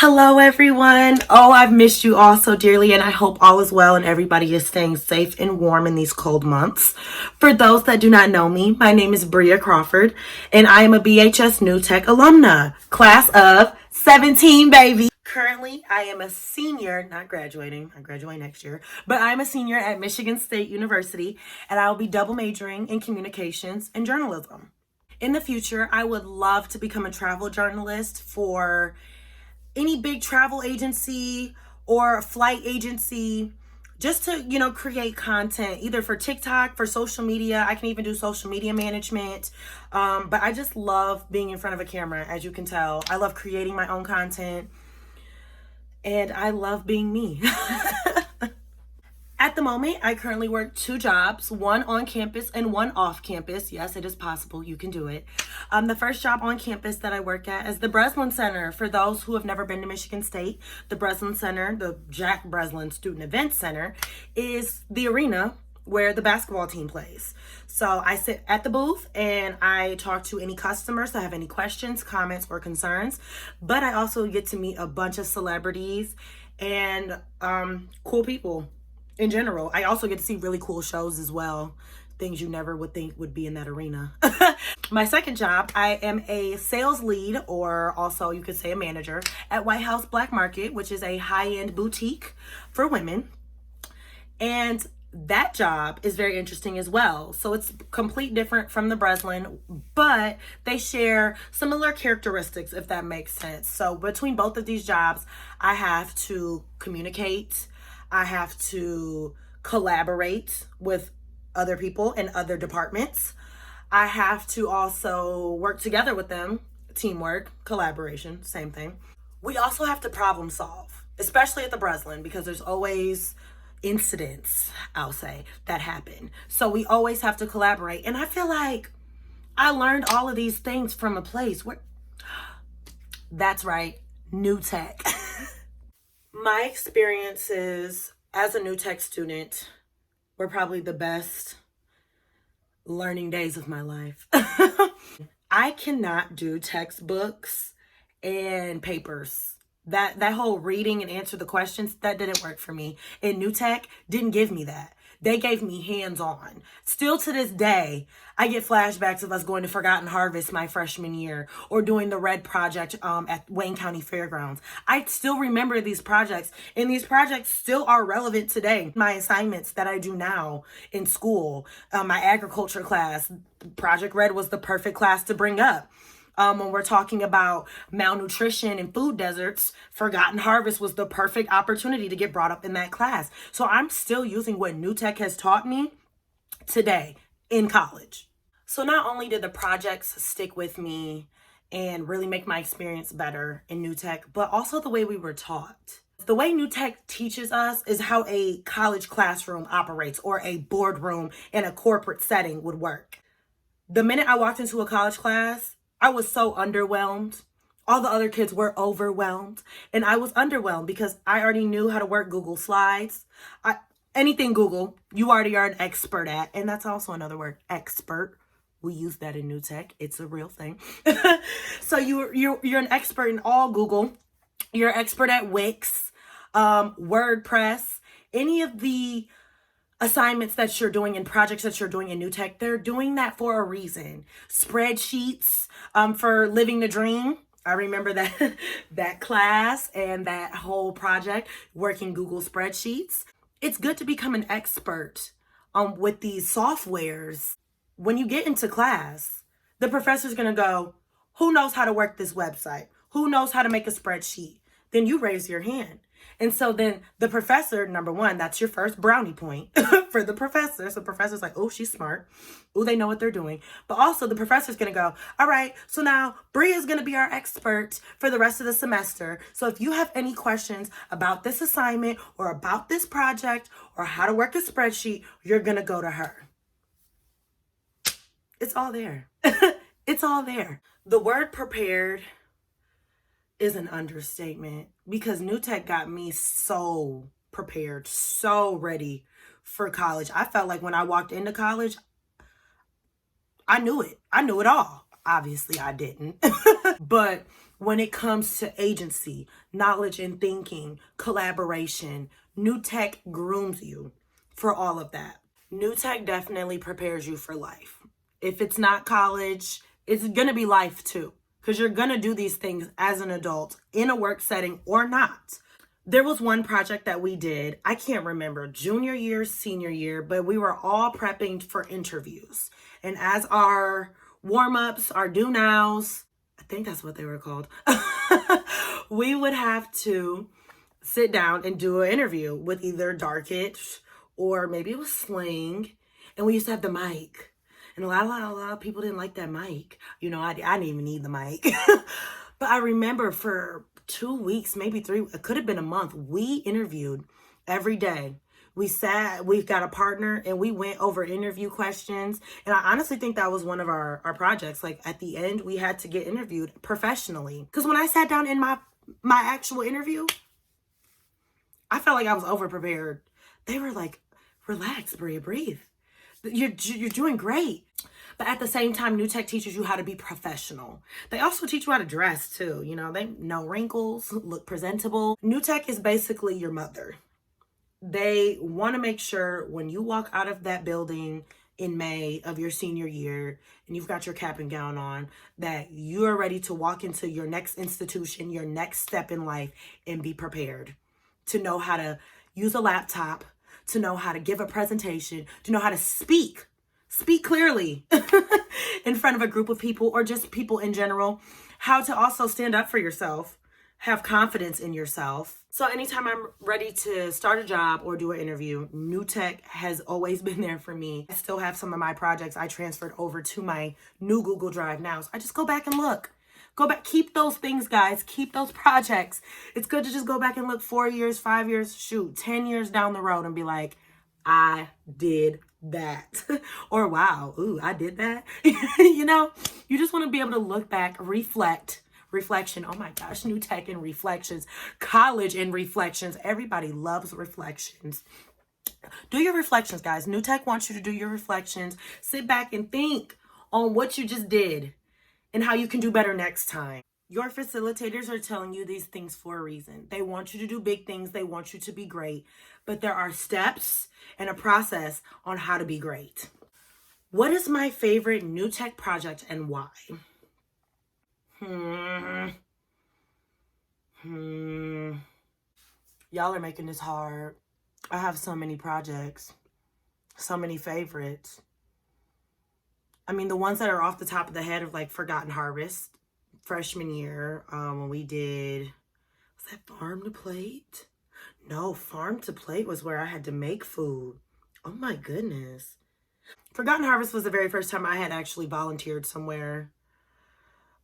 Hello, everyone. Oh, I've missed you all so dearly, and I hope all is well and everybody is staying safe and warm in these cold months. For those that do not know me, my name is Bria Crawford, and I am a BHS New Tech alumna, class of 17, baby. Currently, I am a senior, not graduating, I graduate next year, but I'm a senior at Michigan State University, and I will be double majoring in communications and journalism. In the future, I would love to become a travel journalist for any big travel agency or flight agency, just to create content either for TikTok, for social media. I can even do social media management. But I just love being in front of a camera. As you can tell, I love creating my own content, and I love being me. At the moment, I currently work 2 jobs, one on campus and one off campus. Yes, it is possible. You can do it. The first job on campus that I work at is the Breslin Center. For those who have never been to Michigan State, the Breslin Center, the Jack Breslin Student Event Center, is the arena where the basketball team plays. So I sit at the booth and I talk to any customers that have any questions, comments, or concerns. But I also get to meet a bunch of celebrities and cool people. In general, I also get to see really cool shows as well. Things you never would think would be in that arena. My second job, I am a sales lead, or also you could say a manager, at White House Black Market, which is a high-end boutique for women. And that job is very interesting as well. So it's complete different from the Breslin, but they share similar characteristics, if that makes sense. So between both of these jobs, I have to communicate. I have to collaborate with other people in other departments. I have to also work together with them. Teamwork, collaboration, same thing. We also have to problem solve, especially at the Breslin, because there's always incidents, I'll say, that happen. So we always have to collaborate. And I feel like I learned all of these things from a place where, that's right, New Tech. My experiences as a New Tech student were probably the best learning days of my life. I cannot do textbooks and papers. That whole reading and answer the questions, that didn't work for me. And New Tech didn't give me that. They gave me hands-on. Still to this day, I get flashbacks of us going to Forgotten Harvest my freshman year, or doing the Red Project at Wayne County Fairgrounds. I still remember these projects, and these projects still are relevant today. My assignments that I do now in school, my agriculture class, Project Red was the perfect class to bring up. When we're talking about malnutrition and food deserts, Forgotten Harvest was the perfect opportunity to get brought up in that class. So I'm still using what New Tech has taught me today in college. So not only did the projects stick with me and really make my experience better in New Tech, but also the way we were taught. The way New Tech teaches us is how a college classroom operates, or a boardroom in a corporate setting would work. The minute I walked into a college class, I was so underwhelmed. All the other kids were overwhelmed, and I was underwhelmed because I already knew how to work Google Slides. Anything Google, you already are an expert at, and that's also another word, expert. We use that in New Tech. It's a real thing. So you're an expert in all Google. You're an expert at Wix, WordPress, any of the assignments that you're doing and projects that you're doing in New Tech. They're doing that for a reason. Spreadsheets, for living the dream. I remember that class and that whole project, working Google spreadsheets. It's good to become an expert with these softwares. When you get into class, the professor's gonna go, who knows how to work this website? Who knows how to make a spreadsheet? Then you raise your hand. And so then the professor, number one, that's your first brownie point for the professor. So the professor's like, oh, she's smart. Oh, they know what they're doing. But also the professor's going to go, all right, so now Bria's going to be our expert for the rest of the semester. So if you have any questions about this assignment or about this project or how to work a spreadsheet, you're going to go to her. It's all there. It's all there. The word prepared is an understatement, because New Tech got me so prepared, so ready for college. I felt like when I walked into college, I knew it. I knew it all. Obviously, I didn't. But When it comes to agency, knowledge and thinking, collaboration, New Tech grooms you for all of that. New Tech definitely prepares you for life. If it's not college, it's going to be life too, because you're going to do these things as an adult in a work setting or not. There was one project that we did, I can't remember, junior year, senior year, but we were all prepping for interviews. And as our warm-ups, our do-nows, I think that's what they were called, we would have to sit down and do an interview with either Darkitch or maybe it was Sling. And we used to have the mic. And a lot of people didn't like that mic. You know, I didn't even need the mic. But I remember for 2 weeks, maybe 3, it could have been a month, we interviewed every day. We've got a partner and we went over interview questions. And I honestly think that was one of our projects. Like at the end, we had to get interviewed professionally. Because when I sat down in my actual interview, I felt like I was over prepared. They were like, relax, breathe. You're doing great. But at the same time, New Tech teaches you how to be professional. They also teach you how to dress too. You know, they no wrinkles, look presentable. New Tech is basically your mother. They want to make sure when you walk out of that building in May of your senior year and you've got your cap and gown on, that you are ready to walk into your next institution, your next step in life, and be prepared to know how to use a laptop, to know how to give a presentation, to know how to speak clearly in front of a group of people or just people in general, how to also stand up for yourself, have confidence in yourself. So anytime I'm ready to start a job or do an interview, New Tech has always been there for me. I still have some of my projects I transferred over to my new Google Drive now. So I just go back and look. Go back, keep those things, guys. Keep those projects. It's good to just go back and look 4 years, 5 years, 10 years down the road and be like, I did that. Or wow, ooh, I did that. You know, you just want to be able to look back, reflection. Oh my gosh, New Tech and reflections, college and reflections. Everybody loves reflections. Do your reflections, guys. New Tech wants you to do your reflections. Sit back and think on what you just did and how you can do better next time. Your facilitators are telling you these things for a reason. They want you to do big things. They want you to be great. But there are steps and a process on how to be great. What is my favorite New Tech project and why? Y'all are making this hard. I have so many projects, so many favorites. I mean, the ones that are off the top of the head are like Forgotten Harvest, freshman year, when we did, was that Farm to Plate? No, Farm to Plate was where I had to make food. Oh my goodness. Forgotten Harvest was the very first time I had actually volunteered somewhere,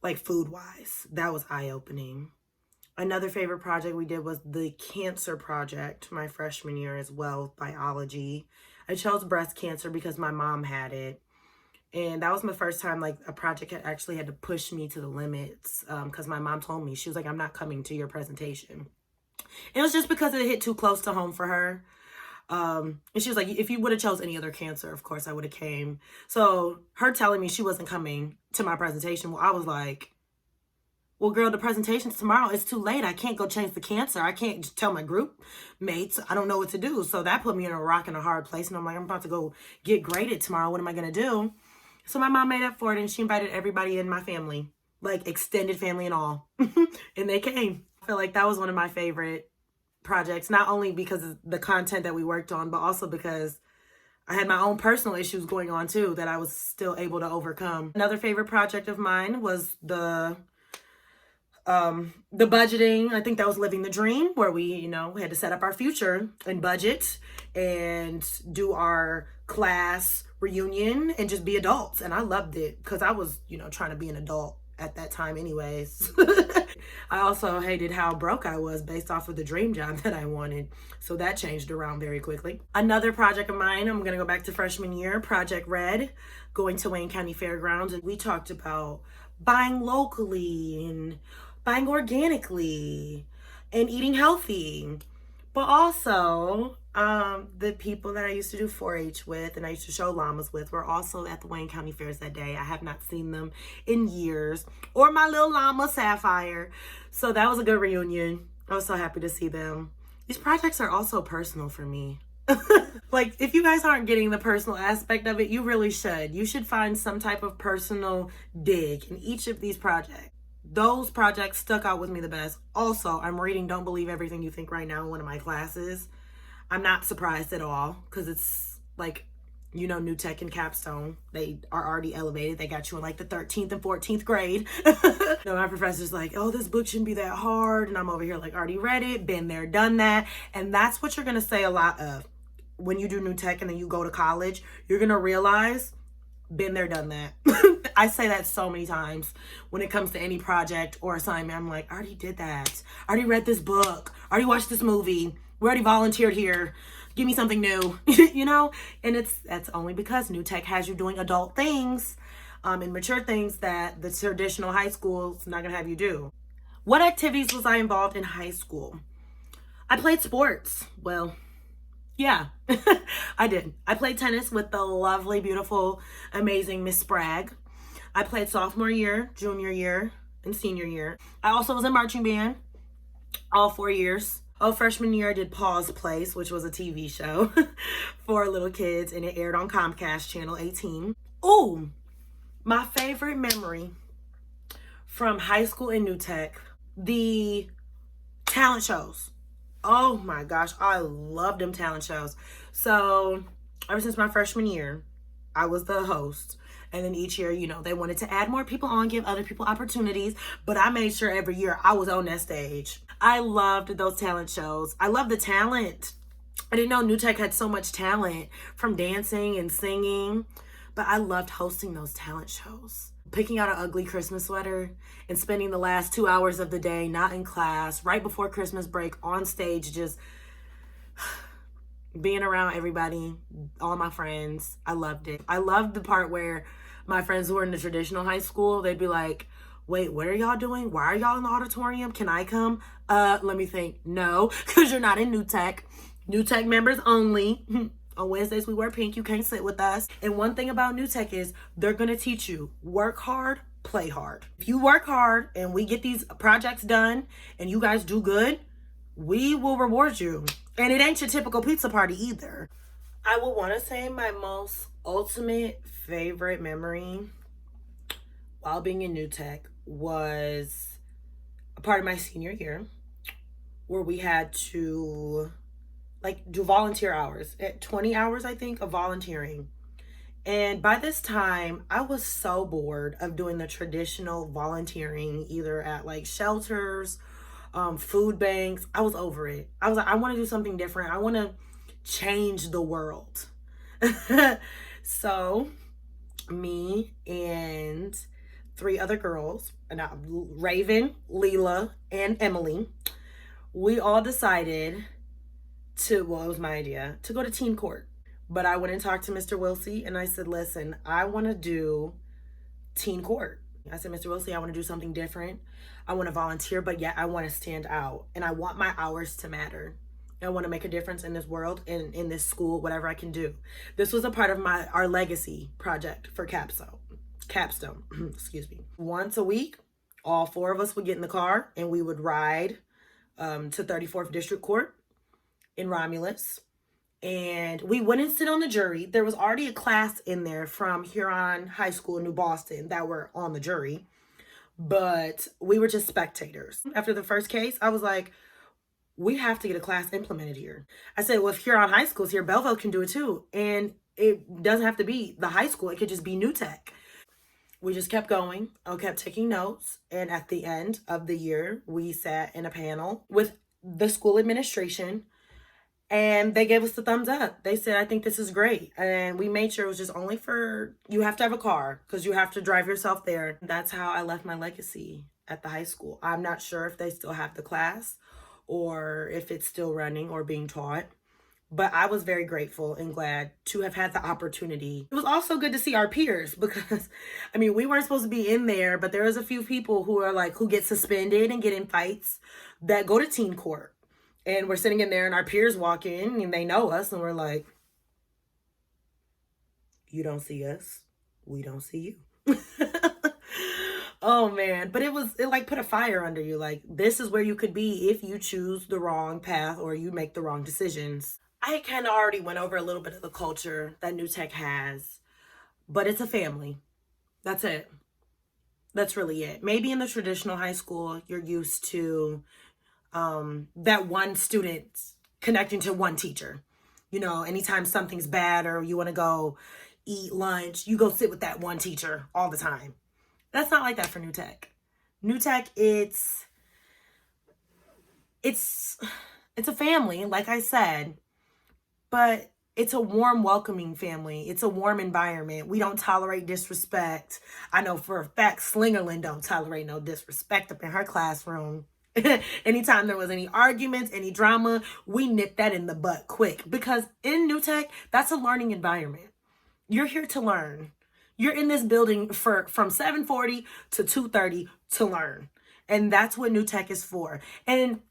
like food-wise. That was eye-opening. Another favorite project we did was the cancer project my freshman year as well, biology. I chose breast cancer because my mom had it. And that was my first time, like, a project actually had to push me to the limits because my mom told me, she was like, I'm not coming to your presentation. It was just because it hit too close to home for her. And she was like, if you would have chose any other cancer, of course I would have came. So her telling me she wasn't coming to my presentation, well, I was like, well, girl, the presentation's tomorrow. It's too late. I can't go change the cancer. I can't just tell my group mates. I don't know what to do. So that put me in a rock and a hard place. And I'm like, I'm about to go get graded tomorrow. What am I going to do? So my mom made up for it and she invited everybody in my family, like extended family and all. And they came. I feel like that was one of my favorite projects, not only because of the content that we worked on, but also because I had my own personal issues going on too that I was still able to overcome. Another favorite project of mine was the budgeting. I think that was Living the Dream, where we, you know, we had to set up our future and budget and do our class reunion and just be adults. And I loved it because I was, you know, trying to be an adult at that time anyways. I also hated how broke I was based off of the dream job that I wanted. So that changed around very quickly. Another project of mine, I'm going to go back to freshman year, Project Red, going to Wayne County Fairgrounds. And we talked about buying locally and buying organically and eating healthy. But also, the people that I used to do 4-H with and I used to show llamas with were also at the Wayne County Fairs that day. I have not seen them in years. Or my little llama, Sapphire. So that was a good reunion. I was so happy to see them. These projects are also personal for me. Like, if you guys aren't getting the personal aspect of it, you really should. You should find some type of personal dig in each of these projects. Those projects stuck out with me the best. Also, I'm reading Don't Believe Everything You Think right now in one of my classes. I'm not surprised at all because it's like, you know, New Tech and Capstone, they are already elevated. They got you in like the 13th and 14th grade. No, my professor's like, oh, this book shouldn't be that hard. And I'm over here like, already read it, been there, done that. And that's what you're going to say a lot of when you do New Tech and then you go to college. You're going to realize, been there, done that. I say that so many times when it comes to any project or assignment. I'm like, I already did that. I already read this book. I already watched this movie. We already volunteered here. Give me something new, you know? And that's only because New Tech has you doing adult things and mature things that the traditional high school is not going to have you do. What activities was I involved in high school? I played sports. Well, yeah, I did. I played tennis with the lovely, beautiful, amazing Miss Sprague. I played sophomore year, junior year, and senior year. I also was in marching band all 4 years. Oh, freshman year I did Paws Place, which was a TV show for little kids, and it aired on Comcast Channel 18. Ooh, my favorite memory from high school and New Tech, the talent shows. Oh my gosh, I loved them talent shows. So ever since my freshman year, I was the host. And then each year, you know, they wanted to add more people on, give other people opportunities. But I made sure every year I was on that stage. I loved those talent shows. I love the talent. I didn't know New Tech had so much talent from dancing and singing. But I loved hosting those talent shows. Picking out an ugly Christmas sweater and spending the last 2 hours of the day not in class, right before Christmas break, on stage, just being around everybody, all my friends. I loved it. I loved the part where my friends who were in the traditional high school, they'd be like, wait, what are y'all doing? Why are y'all in the auditorium? Can I come? Let me think. No, because you're not in New Tech. New Tech members only. On Wednesdays, we wear pink. You can't sit with us. And one thing about New Tech is they're going to teach you work hard, play hard. If you work hard and we get these projects done and you guys do good, we will reward you. And it ain't your typical pizza party either. I would want to say my most ultimate favorite memory while being in New Tech was a part of my senior year where we had to do volunteer hours at 20 hours, I think, of volunteering. And by this time, I was so bored of doing the traditional volunteering, either at like shelters, food banks. I was over it. I was like, I want to do something different. I want to change the world. So me and 3 other girls, Raven, Leela, and Emily, we all decided it was my idea, to go to teen court. But I went and talked to Mr. Wilsey and I said, listen, I want to do teen court. I said, Mr. Wilsey, I want to do something different. I want to volunteer, but yet I want to stand out. And I want my hours to matter. I want to make a difference in this world and in this school, whatever I can do. This was a part of our legacy project for Capstone. Excuse me. Once a week, all 4 of us would get in the car and we would ride to 34th District Court in Romulus, and we wouldn't sit on the jury. There was already a class in there from Huron High School in New Boston that were on the jury, but we were just spectators. After the first case, I was like, we have to get a class implemented here. I said, well, if Huron High School's here, Belleville can do it too. And it doesn't have to be the high school. It could just be New Tech. We just kept going. I kept taking notes. And at the end of the year, we sat in a panel with the school administration. And they gave us the thumbs up. They said, I think this is great. And we made sure it was just only for, you have to have a car because you have to drive yourself there. That's how I left my legacy at the high school. I'm not sure if they still have the class or if it's still running or being taught. But I was very grateful and glad to have had the opportunity. It was also good to see our peers because, I mean, we weren't supposed to be in there, but there was a few people who are who get suspended and get in fights that go to teen court. And we're sitting in there and our peers walk in and they know us and we're like, you don't see us, we don't see you. Oh man, but it like put a fire under you. Like, this is where you could be if you choose the wrong path or you make the wrong decisions. I kind of already went over a little bit of the culture that New Tech has, but it's a family. That's it. That's really it. Maybe in the traditional high school, you're used to that one student connecting to one teacher. You know, anytime something's bad or you want to go eat lunch, you go sit with that one teacher all the time. That's not like that for New Tech. New Tech, it's a family, like I said, but it's a warm, welcoming family. It's a warm environment. We don't tolerate disrespect. I know for a fact Slingerland don't tolerate no disrespect up in her classroom. Anytime there was any arguments, any drama, we nip that in the butt quick, because in New Tech, that's a learning environment. You're here to learn. You're in this building from 7:40 to 2:30 to learn. And that's what New Tech is for. And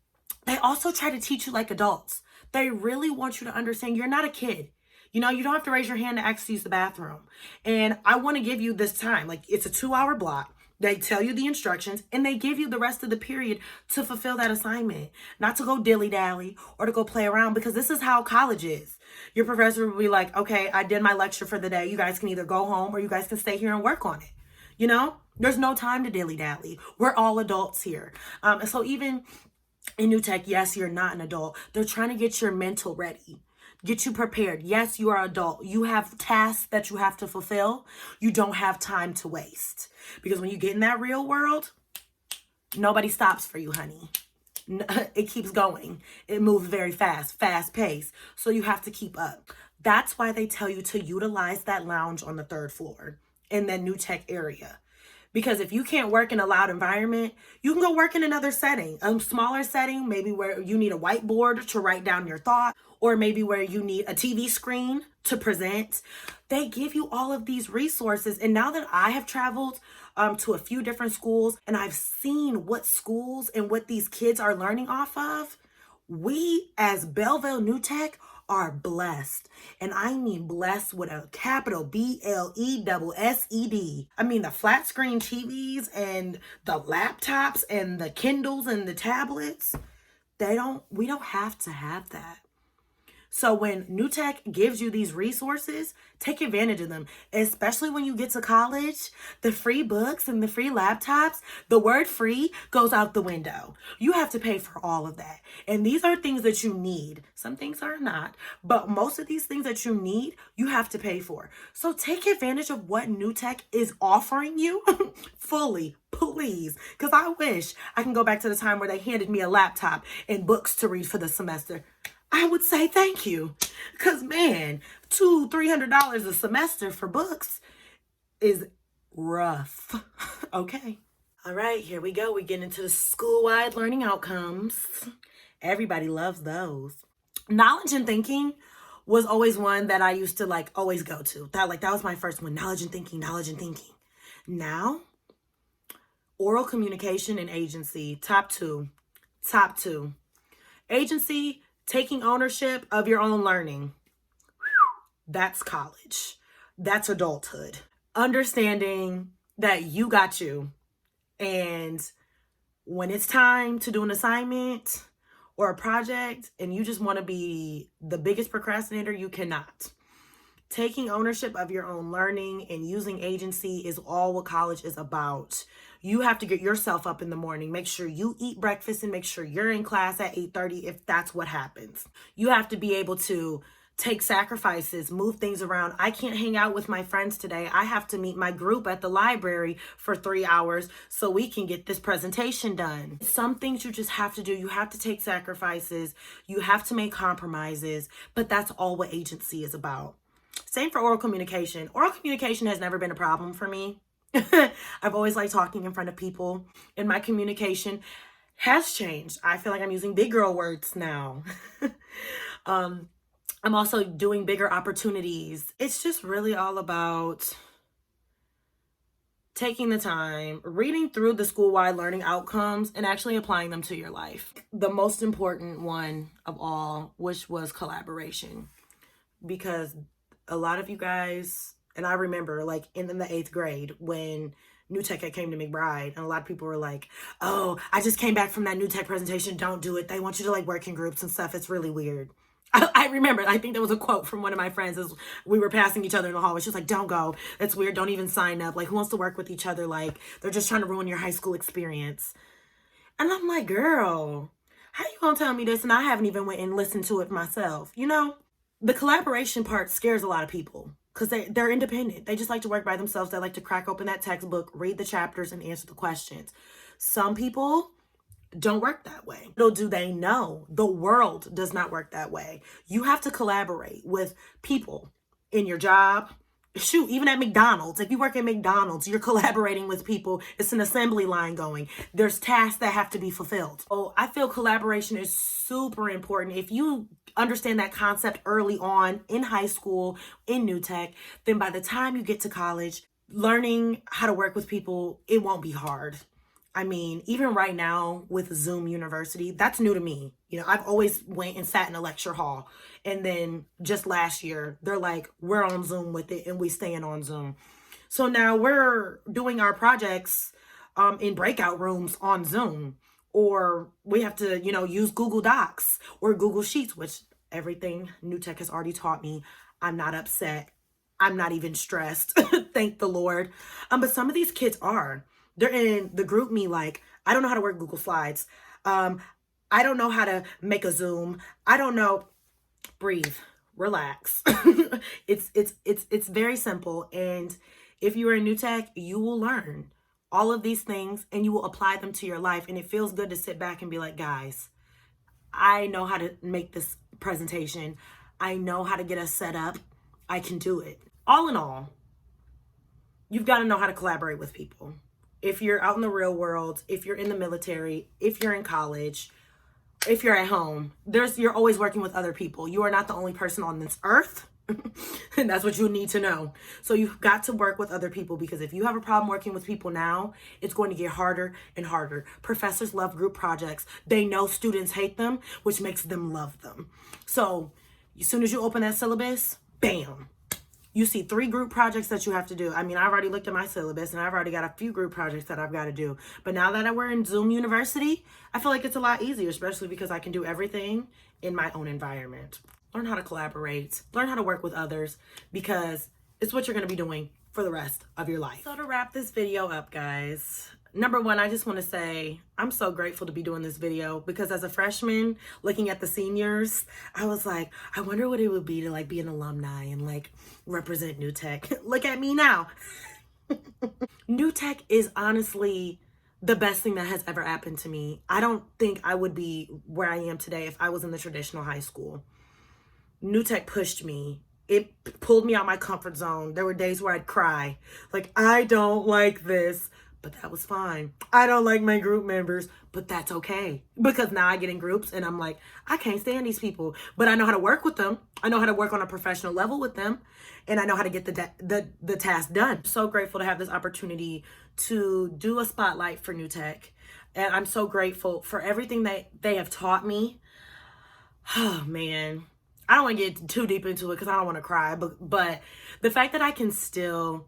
they also try to teach you like adults. They really want you to understand you're not a kid. You know, you don't have to raise your hand to ask to use the bathroom. And I want to give you this time. Like, it's a 2-hour block. They tell you the instructions and they give you the rest of the period to fulfill that assignment. Not to go dilly-dally or to go play around, because this is how college is. Your professor will be like, okay, I did my lecture for the day. You guys can either go home or you guys can stay here and work on it. You know, there's no time to dilly-dally. We're all adults here. And so even in New Tech, yes, you're not an adult. They're trying to get your mental ready. Get you prepared. Yes, you are an adult. You have tasks that you have to fulfill. You don't have time to waste. Because when you get in that real world, nobody stops for you, honey. It keeps going. It moves very fast pace. So you have to keep up. That's why they tell you to utilize that lounge on the 3rd floor in that New Tech area. Because if you can't work in a loud environment, you can go work in another setting, a smaller setting, maybe where you need a whiteboard to write down your thought, or maybe where you need a TV screen to present. They give you all of these resources. And now that I have traveled to a few different schools and I've seen what schools and what these kids are learning off of, we as Belleville New Tech are blessed. And I mean blessed with a capital BLESSED. I mean the flat screen TVs and the laptops and the Kindles and the tablets, we don't have to have that. So when New Tech gives you these resources, take advantage of them, especially when you get to college. The free books and the free laptops, the word free goes out the window. You have to pay for all of that. And these are things that you need. Some things are not, but most of these things that you need, you have to pay for. So take advantage of what New Tech is offering you fully, please. Because I wish I can go back to the time where they handed me a laptop and books to read for the semester. I would say thank you. Because, man, $200-$300 a semester for books is rough. Okay. All right, here we go. We get into the school-wide learning outcomes. Everybody loves those. Knowledge and thinking was always one that I used to always go to. That was my first one. Knowledge and thinking. Now, oral communication and agency, top two. Agency, taking ownership of your own learning. That's college. That's adulthood. Understanding that you got you. And when it's time to do an assignment or a project and you just want to be the biggest procrastinator, you cannot. Taking ownership of your own learning and using agency is all what college is about. You have to get yourself up in the morning, make sure you eat breakfast and make sure you're in class at 8:30 if that's what happens. You have to be able to take sacrifices, move things around. I can't hang out with my friends today. I have to meet my group at the library for 3 hours so we can get this presentation done. Some things you just have to do. You have to take sacrifices. You have to make compromises, but that's all what agency is about. Same for oral communication. Oral communication has never been a problem for me. I've always liked talking in front of people, and my communication has changed. I feel like I'm using big girl words now. I'm also doing bigger opportunities. It's just really all about taking the time, reading through the school-wide learning outcomes, and actually applying them to your life. The most important one of all, which was collaboration. Because a lot of you guys, and I remember like in the 8th grade when New Tech came to McBride, and a lot of people were like, oh, I just came back from that New Tech presentation. Don't do it. They want you to like work in groups and stuff. It's really weird. I remember, I think there was a quote from one of my friends as we were passing each other in the hallway. She was like, don't go. It's weird. Don't even sign up. Like, who wants to work with each other? Like, they're just trying to ruin your high school experience. And I'm like, girl, how you gonna tell me this? And I haven't even went and listened to it myself, you know? The collaboration part scares a lot of people because they're independent. They just like to work by themselves. They like to crack open that textbook, read the chapters, and answer the questions. Some people don't work that way. Little do they know, the world does not work that way. You have to collaborate with people in your job. Shoot, even at McDonald's. If you work at McDonald's, you're collaborating with people. It's an assembly line going. There's tasks that have to be fulfilled. Oh, I feel collaboration is super important. If you understand that concept early on in high school, in New Tech, then by the time you get to college, learning how to work with people, it won't be hard. I mean, even right now with Zoom University, that's new to me. You know, I've always went and sat in a lecture hall. And then just last year, they're like, we're on Zoom with it and we staying on Zoom. So now we're doing our projects in breakout rooms on Zoom. Or we have to, you know, use Google Docs or Google Sheets, which everything New Tech has already taught me. I'm not upset. I'm not even stressed. Thank the Lord. But some of these kids are. They're in the group me like, I don't know how to work Google Slides. I don't know how to make a Zoom. I don't know. Breathe, relax. It's very simple. And if you are in New Tech, you will learn all of these things and you will apply them to your life. And it feels good to sit back and be like, guys, I know how to make this presentation. I know how to get us set up. I can do it. All in all, you've got to know how to collaborate with people. If you're out in the real world, if you're in the military, if you're in college, if you're at home, you're always working with other people. You are not the only person on this earth. And that's what you need to know. So you've got to work with other people, because if you have a problem working with people now, it's going to get harder and harder. Professors love group projects. They know students hate them, which makes them love them. So as soon as you open that syllabus, bam. You see 3 group projects that you have to do. I mean, I've already looked at my syllabus and I've already got a few group projects that I've got to do. But now that we're in Zoom University, I feel like it's a lot easier, especially because I can do everything in my own environment. Learn how to collaborate, learn how to work with others, because it's what you're going to be doing for the rest of your life. So to wrap this video up, guys, number one, I just want to say I'm so grateful to be doing this video, because as a freshman looking at the seniors, I was like, I wonder what it would be to like be an alumni and like represent New Tech. Look at me now. New Tech is honestly the best thing that has ever happened to me. I don't think I would be where I am today if I was in the traditional high school. New Tech pushed me. It pulled me out my comfort zone. There were days where I'd cry, like, I don't like this. But that was fine. I don't like my group members, but that's okay. Because now I get in groups and I'm like, I can't stand these people, but I know how to work with them. I know how to work on a professional level with them. And I know how to get the task done. So grateful to have this opportunity to do a spotlight for New Tech. And I'm so grateful for everything that they have taught me. Oh, man. I don't want to get too deep into it because I don't want to cry. But the fact that I can still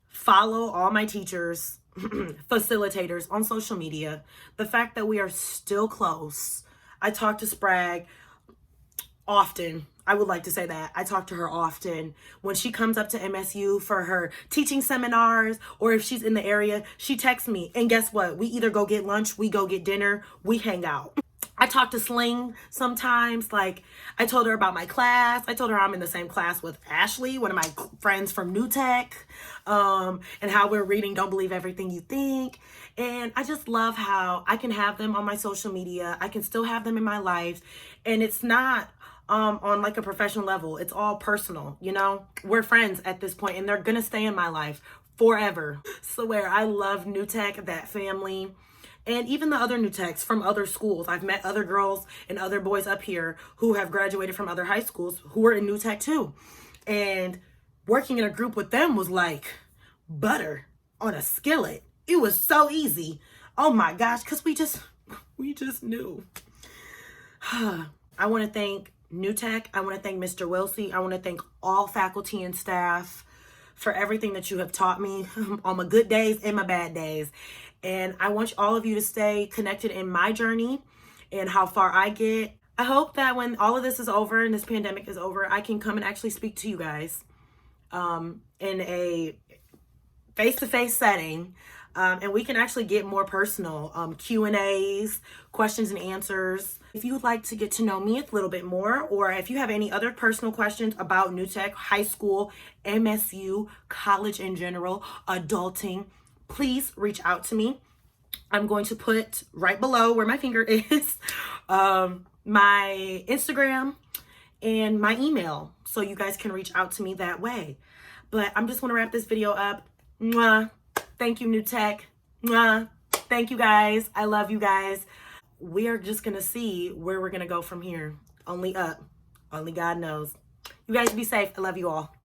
follow all my teachers, facilitators on social media, the fact that we are still close. I talk to Sprague often. I would like to say that. I talk to her often. When she comes up to MSU for her teaching seminars, or if she's in the area, she texts me. And guess what? We either go get lunch, we go get dinner, we hang out. I talk to Sling sometimes. Like, I told her about my class. I told her I'm in the same class with Ashley, one of my friends from New Tech, and how we're reading Don't Believe Everything You Think. And I just love how I can have them on my social media. I can still have them in my life. And it's not on like a professional level. It's all personal, you know? We're friends at this point, and they're going to stay in my life forever. Swear, I love New Tech, that family. And even the other New Techs from other schools. I've met other girls and other boys up here who have graduated from other high schools who are in New Tech too. And working in a group with them was like butter on a skillet. It was so easy. Oh my gosh, because we just knew. I want to thank New Tech. I want to thank Mr. Wilsey. I want to thank all faculty and staff for everything that you have taught me on my good days and my bad days. And I want all of you to stay connected in my journey and how far I get. I hope that when all of this is over and this pandemic is over, I can come and actually speak to you guys in a face-to-face setting, and we can actually get more personal. Q&As, questions and answers. If you would like to get to know me a little bit more, or if you have any other personal questions about New Tech, high school, MSU, college in general, adulting, please reach out to me. I'm going to put right below where my finger is my Instagram and my email, so you guys can reach out to me that way. But I'm just want to wrap this video up. Mwah. Thank you, New Tech. Mwah. Thank you, guys. I love you guys. We are just going to see where we're going to go from here. Only up. Only God knows. You guys be safe. I love you all.